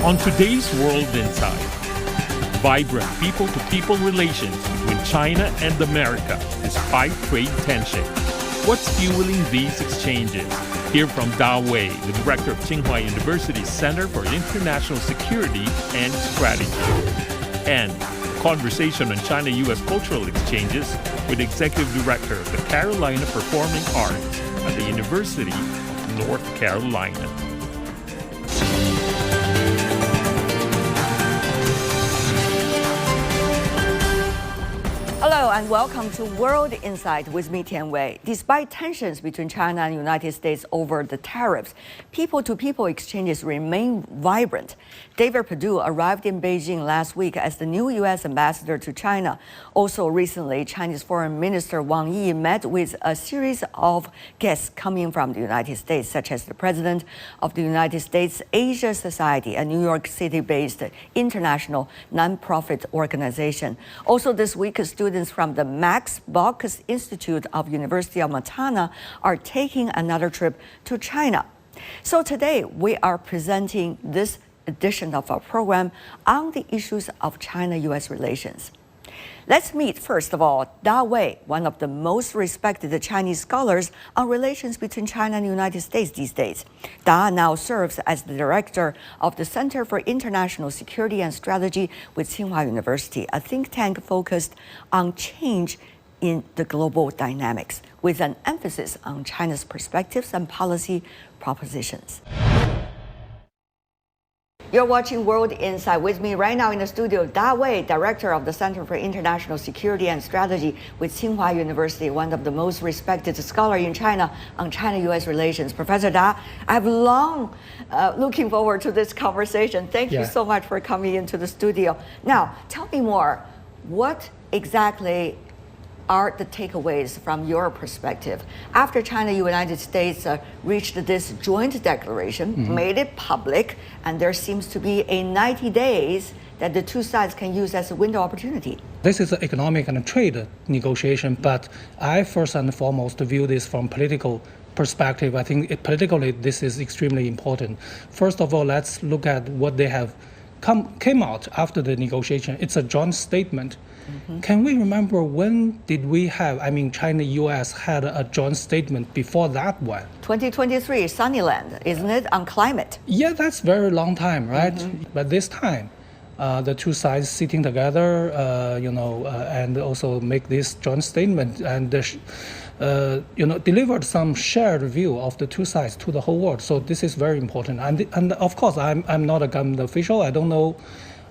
On today's World Insight, vibrant people-to-people relations between China and America despite trade tension. What's fueling these exchanges? Hear from Da Wei, the director of Tsinghua University's Center for International Security and Strategy. And conversation on China-U.S. cultural exchanges with executive director of the Carolina Performing Arts at the University of North Carolina. Hello and welcome to World Insight with me, Tian Wei. Despite tensions between China and the United States over the tariffs, people-to-people exchanges remain vibrant. David Perdue arrived in Beijing last week as the new U.S. ambassador to China. Also recently, Chinese Foreign Minister Wang Yi met with a series of guests coming from the United States, such as the president of the United States Asia Society, a New York City-based international nonprofit organization. Also this week, students from the Max Baucus Institute of University of Montana are taking another trip to China. So today we are presenting this edition of our program on the issues of China-U.S. relations. Let's meet, first of all, Da Wei, one of the most respected Chinese scholars on relations between China and the United States these days. Da now serves as the director of the Center for International Security and Strategy with Tsinghua University, a think tank focused on change in the global dynamics, with an emphasis on China's perspectives and policy propositions. You're watching World Insight. With me right now in the studio, Da Wei, director of the Center for International Security and Strategy with Tsinghua University, one of the most respected scholars in China on China-U.S. relations. Professor Da, I've long looking forward to this conversation. Thank you so much for coming into the studio. Now, tell me more. What exactly are the takeaways from your perspective after China and the United States reached this joint declaration, made it public, and there seems to be a 90 days that the two sides can use as a window opportunity? This is an economic and trade negotiation, but I first and foremost view this from political perspective. I think politically this is extremely important. First of all, let's look at what they have came out after the negotiation. It's a joint statement. Can we remember when did we have, China-U.S. had a joint statement before that one? 2023, Sunnyland, isn't it, on climate? Yeah, that's very long time, right? But this time, the two sides sitting together, and also make this joint statement and, delivered some shared view of the two sides to the whole world. So this is very important. And of course, I'm not a government official. I don't know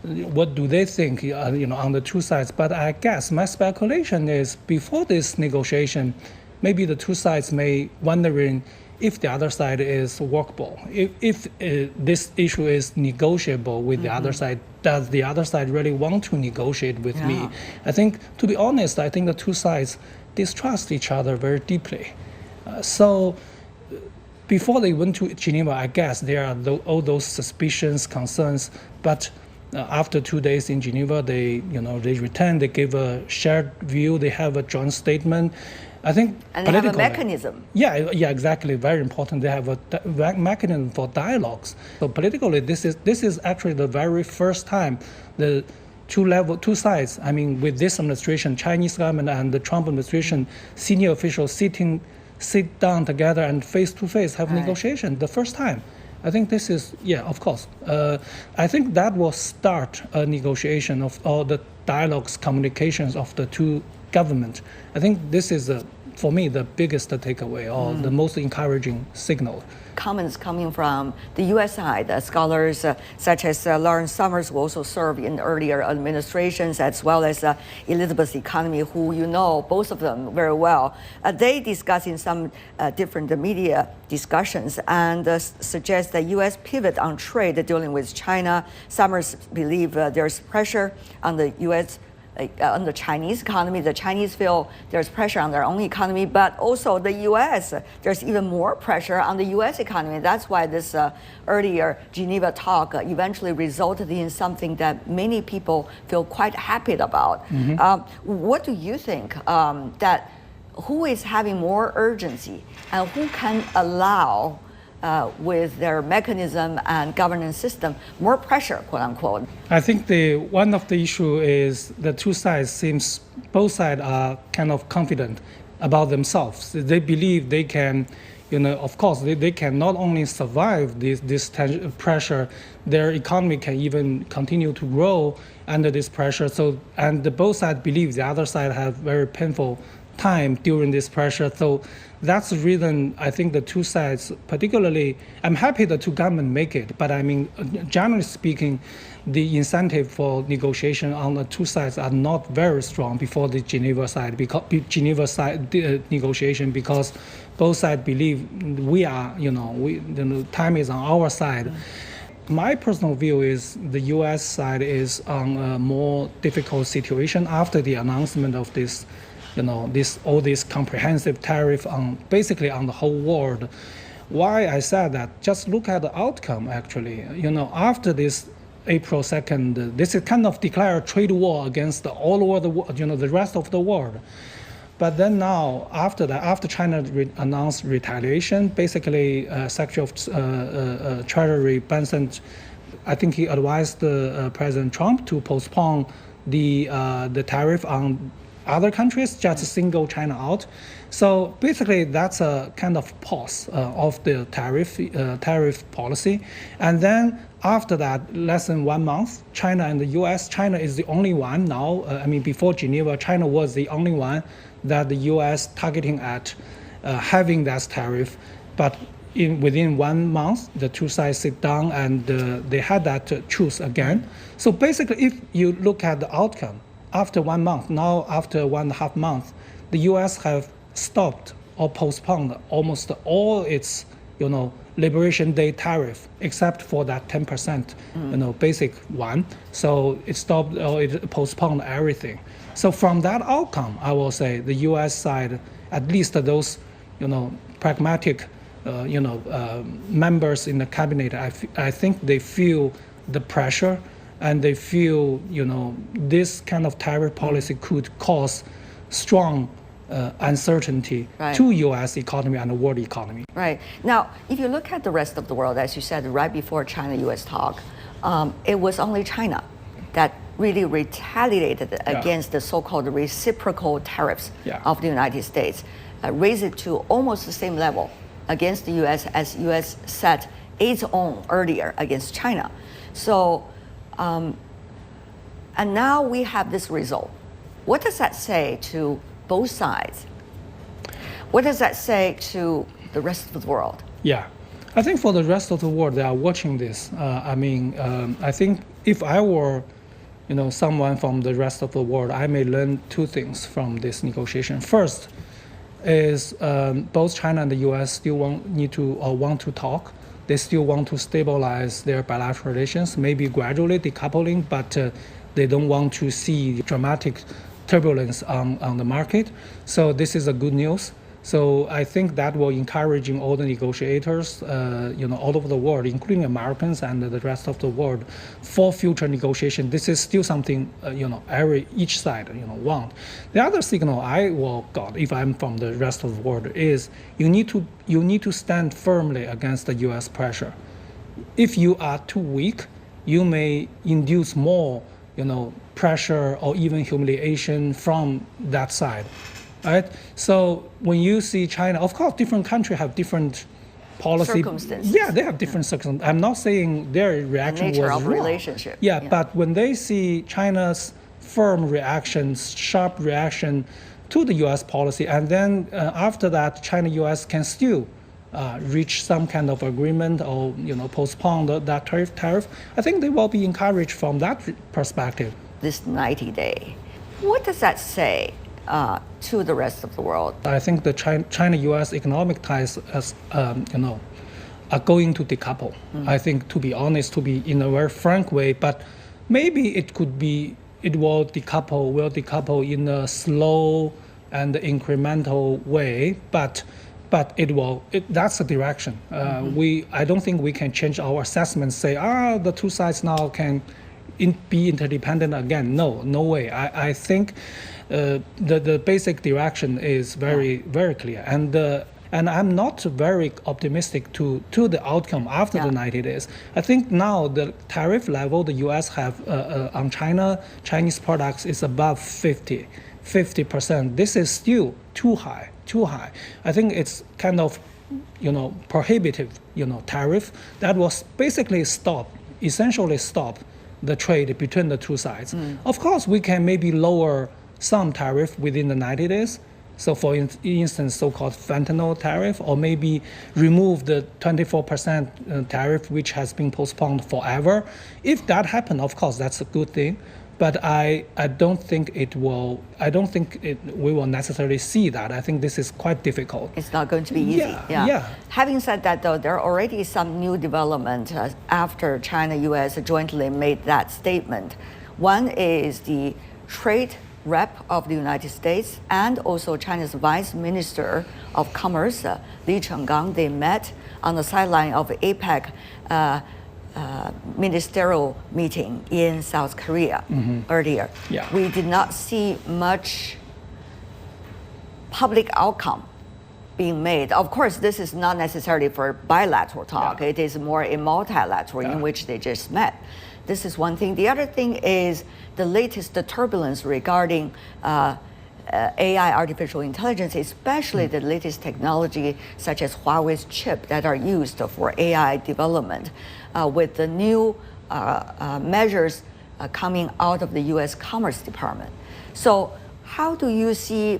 what do they think, on the two sides. But I guess my speculation is before this negotiation, maybe the two sides may wondering if the other side is workable, if this issue is negotiable with the other side. Does the other side really want to negotiate with me? I think, to be honest, I think the two sides distrust each other very deeply. So before they went to Geneva, I guess there are all those suspicions, concerns, but after 2 days in Geneva, they returned, they gave a shared view, they have a joint statement. I think and they have a mechanism. Yeah, exactly. Very important. They have a mechanism for dialogues. So politically, this is actually the very first time the two sides, with this administration, Chinese government and the Trump administration, senior officials sit down together and face to face have negotiation. The first time. I think this is, of course. I think that will start a negotiation of all the dialogues, communications of the two governments. I think this is, for me, the biggest takeaway or the most encouraging signal. Comments coming from the U.S. side, scholars such as Lawrence Summers, who also served in earlier administrations, as well as Elizabeth Economy, who you know both of them very well. They discuss in some different media discussions and suggest that U.S. pivot on trade dealing with China. Summers believe there's pressure on the U.S. On the Chinese economy. The Chinese feel there's pressure on their own economy, but also the U.S., there's even more pressure on the U.S. economy. That's why this earlier Geneva talk eventually resulted in something that many people feel quite happy about. What do you think that who is having more urgency and who can allow with their mechanism and governance system, more pressure, quote unquote. I think one of the issue is the two sides seems both sides are kind of confident about themselves. They believe they can, of course, they can not only survive this pressure, their economy can even continue to grow under this pressure. So, and both sides believe the other side have very painful time during this pressure. So that's the reason I think the two sides, particularly, I'm happy the two governments make it, but I mean, generally speaking, the incentive for negotiation on the two sides are not very strong before the Geneva side negotiation, because both sides believe we are, the time is on our side. My personal view is the U.S. side is on a more difficult situation after the announcement of this, all this comprehensive tariff basically on the whole world. Why I said that? Just look at the outcome. Actually, after this April 2nd, this is kind of declare a trade war against all over the world, the rest of the world. But then now, after that, after China announced retaliation, basically Secretary of Treasury Benson, I think he advised President Trump to postpone the tariff on other countries, just single China out. So basically, that's a kind of pause of the tariff policy. And then after that, less than 1 month, China and the U.S. China is the only one now. Before Geneva, China was the only one that the U.S. targeting at having that tariff. But within 1 month, the two sides sit down and they had that truce again. So basically, if you look at the outcome, after 1 month, now after 1.5 months, the U.S. have stopped or postponed almost all its, Liberation Day tariff, except for that 10%, basic one. So it stopped or it postponed everything. So from that outcome, I will say the U.S. side, at least those, pragmatic, members in the cabinet, I think they feel the pressure. And they feel, this kind of tariff policy could cause strong uncertainty to U.S. economy and the world economy. Right. Now, if you look at the rest of the world, as you said, right before China-U.S. talk, it was only China that really retaliated against the so-called reciprocal tariffs of the United States, raised it to almost the same level against the U.S. as U.S. set its own earlier against China. So. And now we have this result. What does that say to both sides? What does that say to the rest of the world? Yeah, I think for the rest of the world, they are watching this. I think if I were, someone from the rest of the world, I may learn two things from this negotiation. First is both China and the U.S. still want to talk. They still want to stabilize their bilateral relations, maybe gradually decoupling, but they don't want to see dramatic turbulence on the market. So this is a good news. So I think that will encouraging all the negotiators, all over the world, including Americans and the rest of the world, for future negotiation. This is still something, each side, want. The other signal I will got, if I'm from the rest of the world, is you need to stand firmly against the U.S. pressure. If you are too weak, you may induce more, pressure or even humiliation from that side. Right? So when you see China, of course, different countries have different policy. Circumstances. Yeah, they have different circumstances. I'm not saying their reaction was wrong. Nature of relationship. Yeah, but when they see China's firm reaction, sharp reaction to the U.S. policy, and then after that, China-U.S. can still reach some kind of agreement or postpone that tariff, I think they will be encouraged from that perspective. This 90-day, what does that say to the rest of the world? I think the China-U.S. economic ties, are going to decouple. I think, to be honest, to be in a very frank way, but maybe it will decouple in a slow and incremental way, but that's the direction. I don't think we can change our assessment, say, the two sides now can be interdependent again. No way. I think the basic direction is very, very clear. And And I'm not very optimistic to the outcome after the 90 days. I think now the tariff level the U.S. have on Chinese products is above 50%. This is still too high. I think it's kind of, prohibitive, tariff that was basically essentially stop the trade between the two sides. Of course, we can maybe lower some tariff within the 90 days. So for instance, so-called fentanyl tariff, or maybe remove the 24% tariff, which has been postponed forever. If that happens, of course, that's a good thing. But I don't think we will necessarily see that. I think this is quite difficult. It's not going to be easy. Yeah. Having said that, though, there are already some new development after China-U.S. jointly made that statement. One is the trade rep of the United States and also China's Vice Minister of Commerce, Li Chenggang. They met on the sideline of APEC ministerial meeting in South Korea earlier. Yeah. We did not see much public outcome being made. Of course, this is not necessarily for bilateral talk. It is more a multilateral in which they just met. This is one thing. The other thing is the latest turbulence regarding AI, artificial intelligence, especially the latest technology such as Huawei's chip that are used for AI development, with the new measures coming out of the U.S. Commerce Department. So how do you see,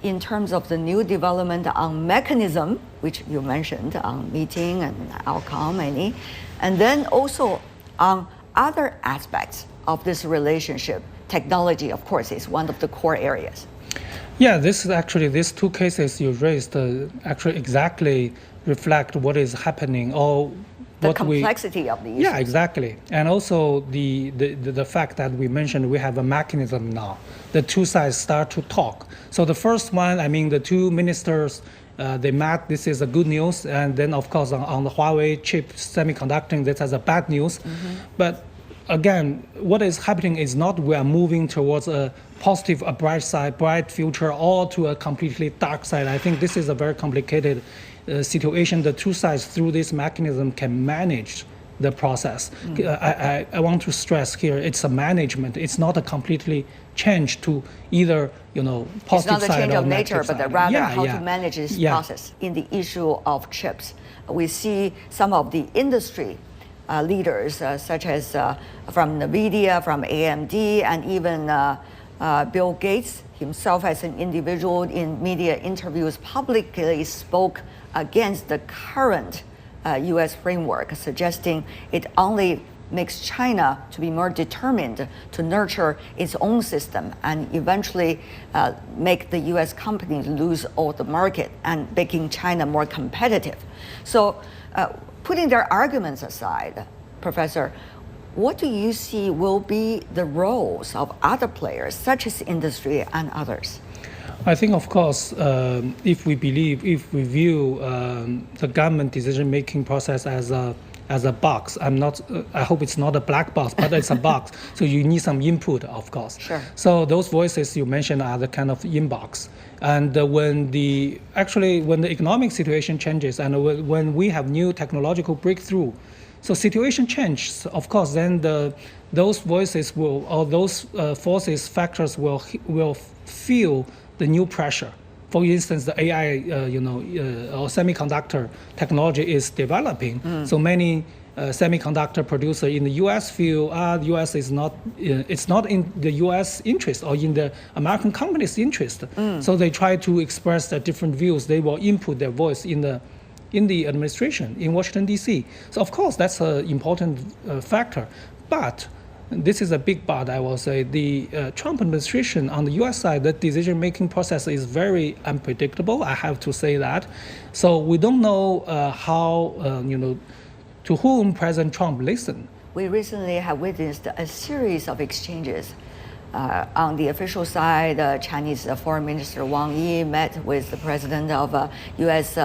in terms of the new development on mechanism, which you mentioned, on meeting and outcome, and then also on other aspects of this relationship? Technology, of course, is one of the core areas. Yeah, this is actually, these two cases you raised actually exactly reflect what is happening, or the complexity of the issue. Yeah, exactly. And also the fact that we mentioned we have a mechanism now. The two sides start to talk. So the first one, the two ministers, they met. This is a good news. And then, of course, on the Huawei chip semiconducting, this is a bad news. But again, what is happening is not we are moving towards a positive, a bright side, bright future, or to a completely dark side. I think this is a very complicated situation. The two sides, through this mechanism, can manage the process. I want to stress here, it's a management. It's not a completely change to either, positive side or negative side. It's not a change of nature, but rather how to manage this process. In the issue of chips, we see some of the industry leaders, such as from NVIDIA, from AMD, and even Bill Gates himself as an individual in media interviews publicly spoke against the current U.S. framework, suggesting it only makes China to be more determined to nurture its own system and eventually make the U.S. companies lose all the market and making China more competitive. So putting their arguments aside, Professor, what do you see will be the roles of other players, such as industry and others? I think, of course, if we view the government decision-making process as a box, I hope it's not a black box, but it's a box. So you need some input, of course. Sure. So those voices you mentioned are the kind of inbox. And when the economic situation changes and when we have new technological breakthrough, so situation changes, of course, then those voices will, or those factors will feel the new pressure. For instance, the AI, or semiconductor technology is developing. So many semiconductor producers in the U.S. feel the U.S. is not, it's not in the U.S. interest or in the American company's interest. So they try to express their different views. They will input their voice in the administration in Washington, D.C. So of course, that's an important factor. But this is a big but, I will say. The Trump administration on the U.S. side, the decision-making process is very unpredictable, I have to say that. So we don't know how, to whom President Trump listened. We recently have witnessed a series of exchanges On the official side, Chinese Foreign Minister Wang Yi met with the president of U.S.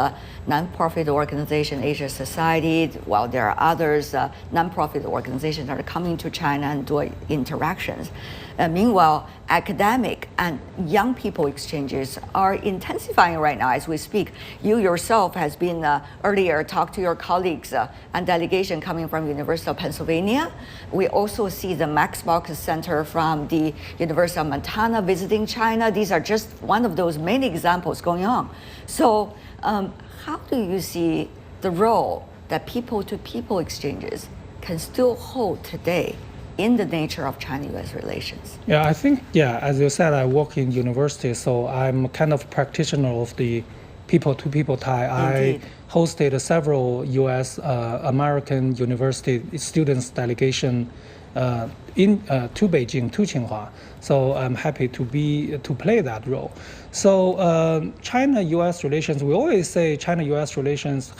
Nonprofit organization Asia Society, while there are others nonprofit organizations that are coming to China and doing interactions. Meanwhile, academic and young people exchanges are intensifying right now as we speak. You yourself has been earlier talked to your colleagues and delegation coming from University of Pennsylvania. We also see the Max Box Center from the University of Montana visiting China. These are just one of those many examples going on. So how do you see the role that people-to-people exchanges can still hold today in the nature of China-U.S. relations? Yeah, I think, as you said, I work in university, so I'm kind of practitioner of the people-to-people tie. Indeed. I hosted several U.S. American university students delegation to Beijing, to Tsinghua. So I'm happy to play that role. So China-U.S. relations, we always say China-U.S. relations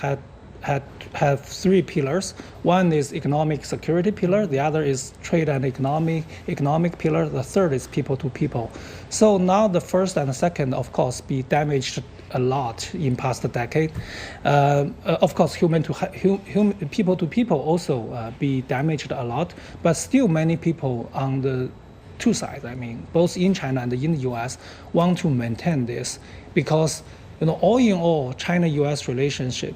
have three pillars. One is economic security pillar, the other is trade and economic pillar, the third is people to people. So now the first and the second, of course, be damaged a lot in past decade. Of course, people to people also be damaged a lot, but still many people on the two sides, I mean, both in China and in the US, want to maintain this because all in all, China-U.S. relationship,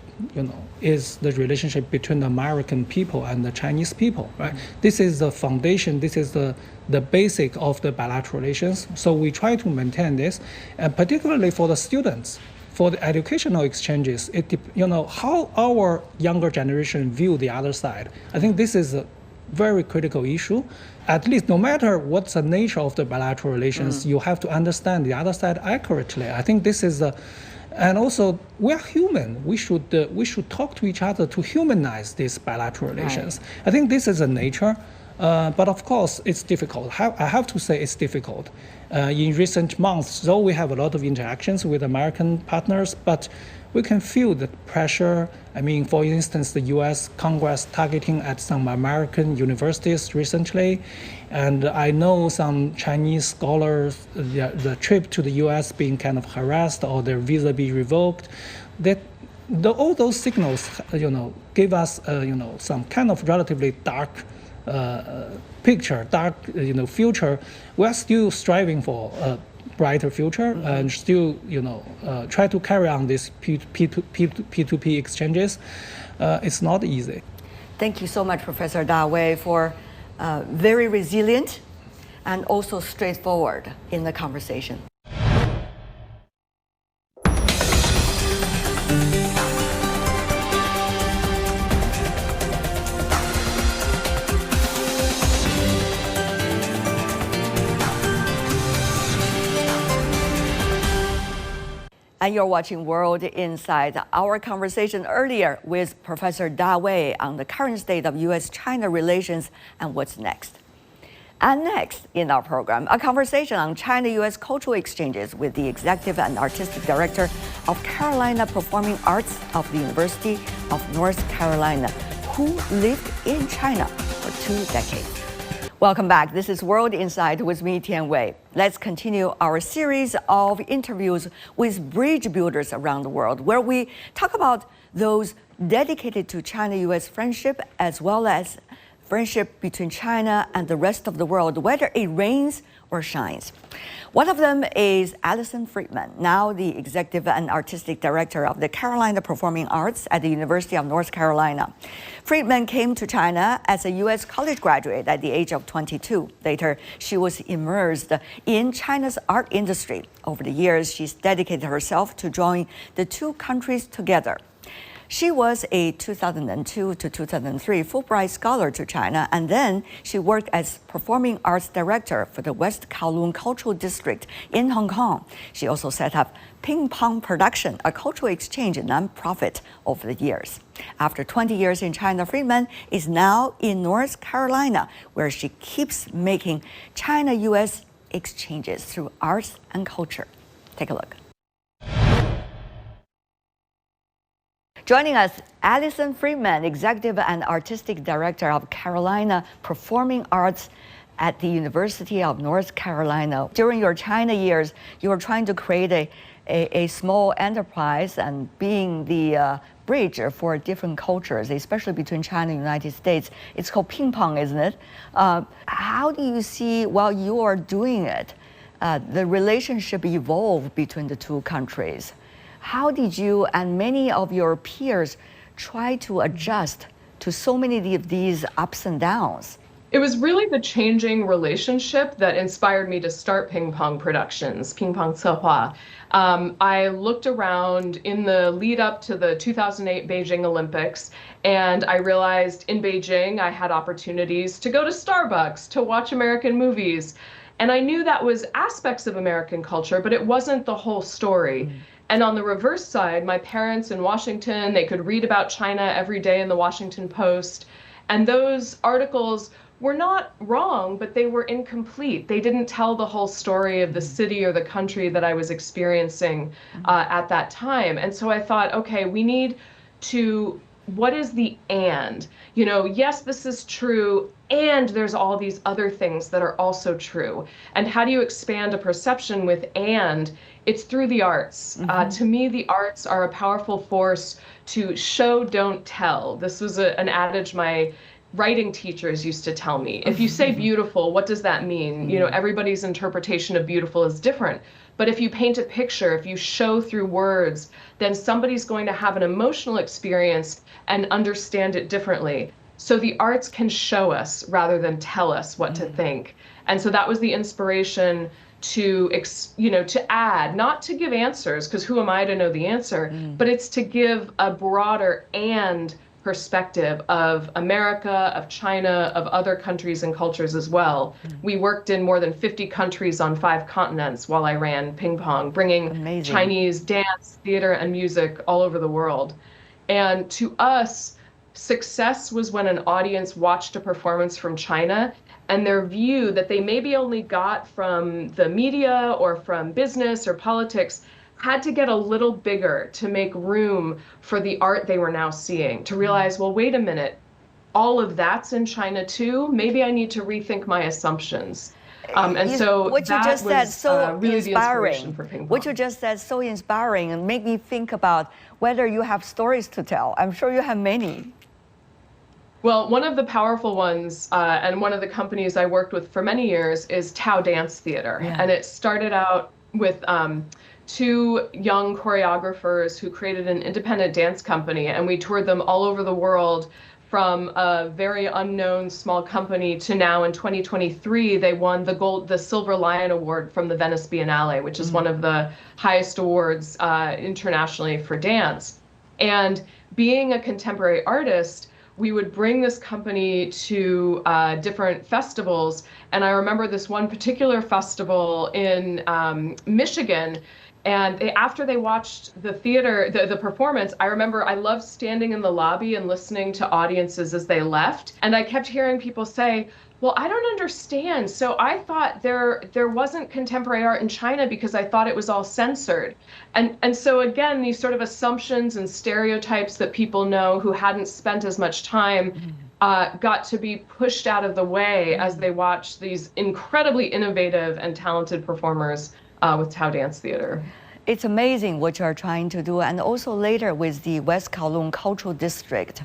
is the relationship between the American people and the Chinese people, right? This is the foundation. This is the basic of the bilateral relations. So we try to maintain this, and particularly for the students, for the educational exchanges. How our younger generation view the other side. I think this is a very critical issue. At least, no matter what's the nature of the bilateral relations, you have to understand the other side accurately. I think this is and also we're human. We should talk to each other to humanize these bilateral relations. Right. I think this is a nature, but of course it's difficult. I have to say it's difficult. In recent months, though we have a lot of interactions with American partners, but we can feel the pressure. I mean, for instance, the U.S. Congress targeting at some American universities recently, and I know some Chinese scholars, the trip to the U.S. being kind of harassed or their visa be revoked. All those signals, give us, some kind of relatively dark picture, future. We're still striving for brighter future and still, try to carry on these P2P exchanges. It's not easy. Thank you so much, Professor Da Wei, for very resilient and also straightforward in the conversation. And you're watching World Insight. Our conversation earlier with Professor Da Wei on the current state of U.S.-China relations and what's next. And next in our program, a conversation on China-U.S. cultural exchanges with the Executive and Artistic Director of Carolina Performing Arts of the University of North Carolina, who lived in China for 2 decades. Welcome back. This is World Insight with me, Tian Wei. Let's continue our series of interviews with bridge builders around the world, where we talk about those dedicated to China-U.S. friendship, as well as friendship between China and the rest of the world, whether it rains or shines. One of them is Alison Friedman, now the Executive and Artistic Director of the Carolina Performing Arts at the University of North Carolina. Friedman came to China as a U.S. college graduate at the age of 22. Later, she was immersed in China's art industry. Over the years, she's dedicated herself to drawing the two countries together. She was a 2002 to 2003 Fulbright Scholar to China, and then she worked as Performing Arts Director for the West Kowloon Cultural District in Hong Kong. She also set up Ping Pong Production, a cultural exchange nonprofit, over the years. After 20 years in China, Friedman is now in North Carolina, where she keeps making China-U.S. exchanges through arts and culture. Take a look. Joining us, Alison Friedman, Executive and Artistic Director of Carolina Performing Arts at the University of North Carolina. During your China years, you were trying to create a small enterprise and being the bridge for different cultures, especially between China and the United States. It's called ping pong, isn't it? How do you see, while you are doing it, the relationship evolve between the two countries? How did you and many of your peers try to adjust to so many of these ups and downs? It was really the changing relationship that inspired me to start Ping Pong Productions, Ping Pong Tsinghua. I looked around in the lead up to the 2008 Beijing Olympics, and I realized in Beijing I had opportunities to go to Starbucks, to watch American movies. And I knew that was aspects of American culture, but it wasn't the whole story. And on the reverse side, my parents in Washington, they could read about China every day in the Washington Post. And those articles were not wrong, but they were incomplete. They didn't tell the whole story of the city or the country that I was experiencing at that time. And so I thought, okay, we need to, what is the and? You know, yes, this is true, and there's all these other things that are also true. And how do you expand a perception with and? It's through the arts. To me, the arts are a powerful force to show, don't tell. This was an adage my writing teachers used to tell me. If you say beautiful, what does that mean? You know, everybody's interpretation of beautiful is different. But if you paint a picture, if you show through words, then somebody's going to have an emotional experience and understand it differently. So the arts can show us rather than tell us what to think. And so that was the inspiration to, you know, to add, not to give answers, because who am I to know the answer, but it's to give a broader and perspective of America, of China, of other countries and cultures as well. We worked in more than 50 countries on 5 continents while I ran Ping Pong, bringing Chinese dance, theater, and music all over the world. And to us, success was when an audience watched a performance from China and their view that they maybe only got from the media or from business or politics had to get a little bigger to make room for the art they were now seeing, to realize, well, wait a minute, all of that's in China too? Maybe I need to rethink my assumptions. And so what you that just said was so really the inspiring. inspiration for Ping Pong. What you just said so inspiring and make me think about whether you have stories to tell. I'm sure you have many. Well, one of the powerful ones, and one of the companies I worked with for many years, is Tao Dance Theater. Yeah. And it started out with 2 young choreographers who created an independent dance company, and we toured them all over the world, from a very unknown small company to now in 2023 they won the Silver Lion Award from the Venice Biennale, which is one of the highest awards internationally for dance. And being a contemporary artist, we would bring this company to different festivals. And I remember this one particular festival in Michigan. And after they watched the theater, the performance, I remember I loved standing in the lobby and listening to audiences as they left. And I kept hearing people say, well, I don't understand. So I thought there wasn't contemporary art in China because I thought it was all censored. And so again, these sort of assumptions and stereotypes that people know who hadn't spent as much time got to be pushed out of the way as they watched these incredibly innovative and talented performers with Tao Dance Theater. It's amazing what you're trying to do. And also later with the West Kowloon Cultural District,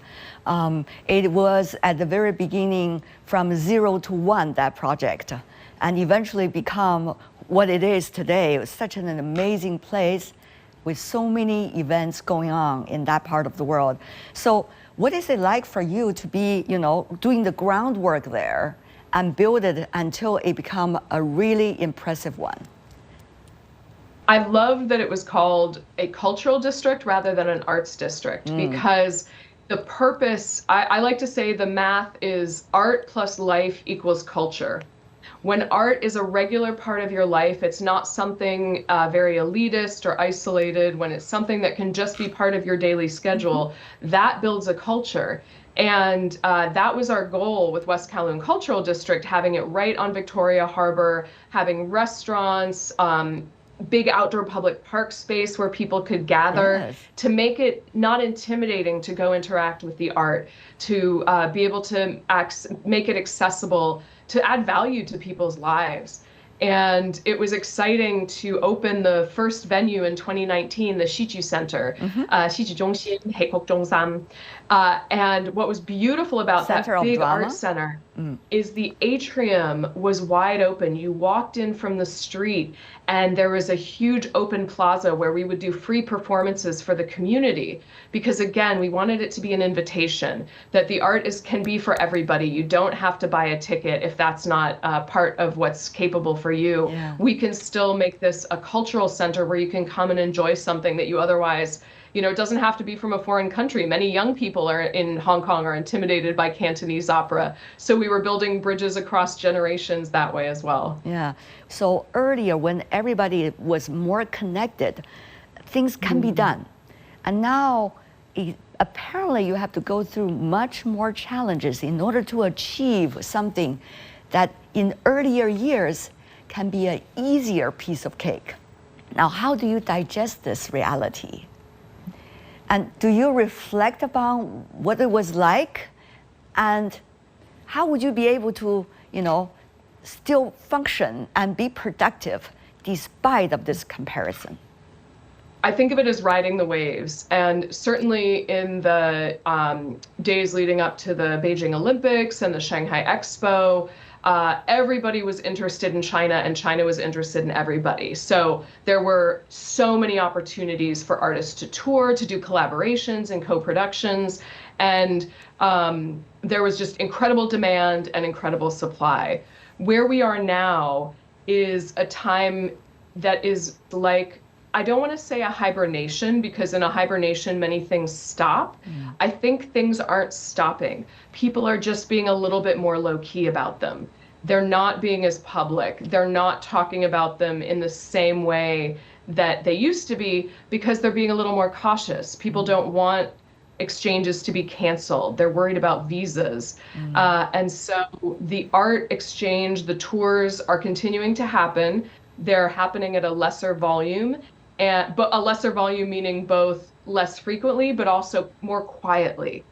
it was at the very beginning from 0 to 1, that project, and eventually become what it is today. It was such an amazing place with so many events going on in that part of the world. So what is it like for you to be, you know, doing the groundwork there and build it until it become a really impressive one? I love that it was called a cultural district rather than an arts district, because the purpose, I like to say the math is art plus life equals culture. When art is a regular part of your life, it's not something very elitist or isolated. When it's something that can just be part of your daily schedule, that builds a culture. And that was our goal with West Kowloon Cultural District, having it right on Victoria Harbor, having restaurants, big outdoor public park space where people could gather, Yes. to make it not intimidating to go interact with the art, to be able to make it accessible, to add value to people's lives. And it was exciting to open the first venue in 2019, the Xiji Center, Xiji Zhongxin, Heikok Zhongsam. And what was beautiful about Center that of big Drama? art center is the atrium was wide open. You walked in from the street and there was a huge open plaza where we would do free performances for the community. Because again, we wanted it to be an invitation that the art can be for everybody. You don't have to buy a ticket if that's not part of what's capable for you. Yeah. We can still make this a cultural center where you can come and enjoy something that you otherwise, it doesn't have to be from a foreign country. Many young people in Hong Kong are intimidated by Cantonese opera. So we were building bridges across generations that way as well. Yeah. So earlier, when everybody was more connected, things can be done. And now, apparently, you have to go through much more challenges in order to achieve something that in earlier years can be an easier piece of cake. Now, how do you digest this reality? And do you reflect upon what it was like? And how would you be able to, still function and be productive despite of this comparison? I think of it as riding the waves. And certainly in the days leading up to the Beijing Olympics and the Shanghai Expo, everybody was interested in China and China was interested in everybody. So there were so many opportunities for artists to tour, to do collaborations and co-productions. And there was just incredible demand and incredible supply. Where we are now is a time that is like, I don't want to say a hibernation, because in a hibernation, many things stop. I think things aren't stopping. People are just being a little bit more low key about them. They're not being as public. They're not talking about them in the same way that they used to be, because they're being a little more cautious. People don't want exchanges to be canceled. They're worried about visas. And so the art exchange, the tours are continuing to happen. They're happening at a lesser volume. But a lesser volume meaning both less frequently, but also more quietly.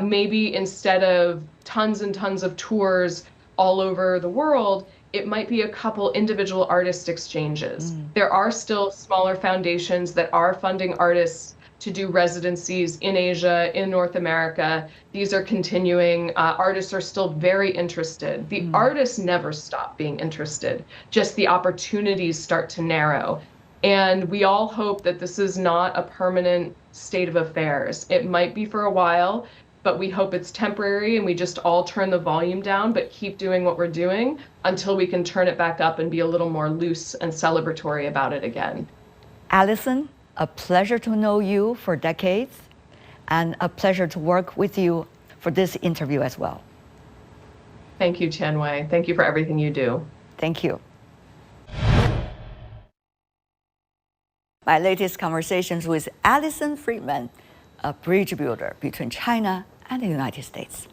Maybe instead of tons and tons of tours all over the world, it might be a couple individual artist exchanges. There are still smaller foundations that are funding artists to do residencies in Asia, in North America. These are continuing. Artists are still very interested. The artists never stop being interested, just the opportunities start to narrow. And we all hope that this is not a permanent state of affairs. It might be for a while, but we hope it's temporary and we just all turn the volume down, but keep doing what we're doing until we can turn it back up and be a little more loose and celebratory about it again. Alison, a pleasure to know you for decades and a pleasure to work with you for this interview as well. Thank you, Tianwei. Thank you for everything you do. Thank you. My latest conversations with Alison Friedman, a bridge builder between China and the United States.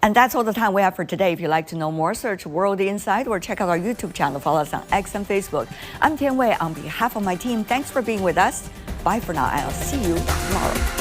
And that's all the time we have for today. If you'd like to know more, search World Insight or check out our YouTube channel. Follow us on X and Facebook. I'm Tianwei. On behalf of my team, thanks for being with us. Bye for now, and I'll see you tomorrow.